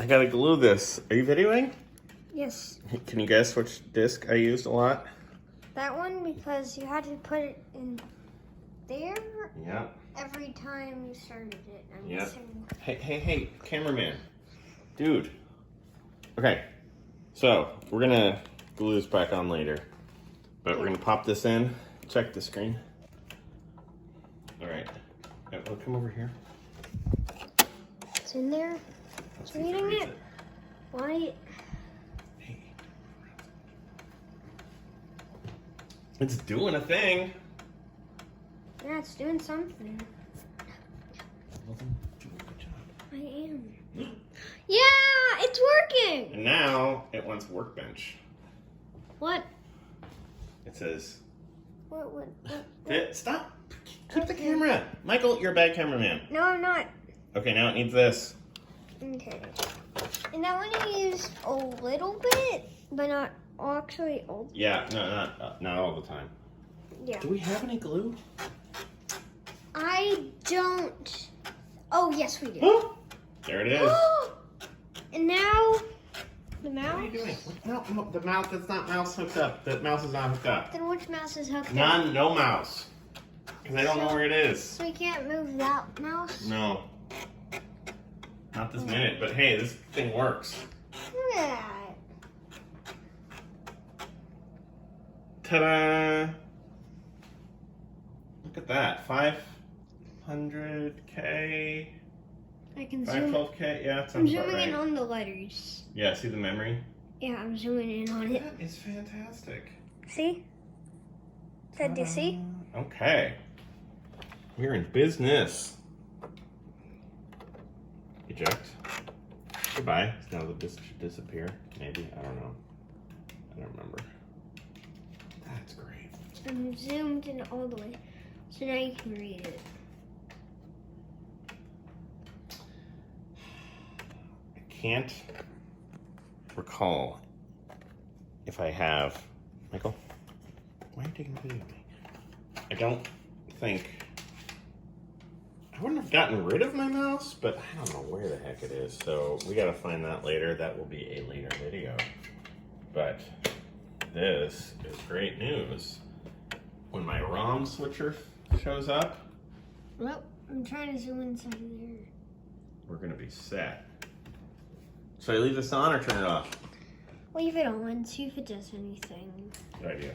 I gotta glue this. Are you videoing? Yes. Can you guess which disc I used a lot? That one, because you had to put it in there Yep. every time you started it. I'm Yep. guessing. Hey, cameraman. Dude. Okay. So, we're gonna glue this back on later. But we're gonna pop this in. Check the screen. Alright. Well, come over here. It's in there. It's reading it. Why? Hey. It's doing a thing. Yeah, it's doing something. Well, then, do a good job. I am. Yeah, it's working. And now it wants workbench. What? It says, What? stop. Keep the camera. Michael, you're a bad cameraman. No, I'm not. Okay, now it needs this. Okay. And that one you used a little bit, but not actually all. Yeah, not all the time. Yeah. Do we have any glue? I don't. Oh, yes, we do. There it is. And now the mouse. What are you doing? No, the mouse, that's not mouse hooked up. The mouse is not hooked up. Then which mouse is hooked up? No mouse. Because I don't know where it is. So we can't move that mouse? No. Not this minute, but hey, this thing works. Look at that. Ta-da! Look at that. 500K. I can zoom. 512K. Yeah, that I'm sounds about zooming right. in on the letters. Yeah, see the memory? Yeah, I'm zooming in on it. That is fantastic. See? Said, do you see? Okay. We're in business. Eject. Goodbye. Now that this should disappear. Maybe. I don't know. I don't remember. That's great. I'm zoomed in all the way. So now you can read it. I can't recall if I have... Michael? Why are you taking a video of me? I don't think... I wouldn't have gotten rid of my mouse, but I don't know where the heck it is. So we gotta find that later. That will be a later video. But this is great news. When my ROM switcher shows up, Well, I'm trying to zoom inside there. we're gonna be set. Should I leave this on or turn it off? Leave it on, see if it does anything. Good idea.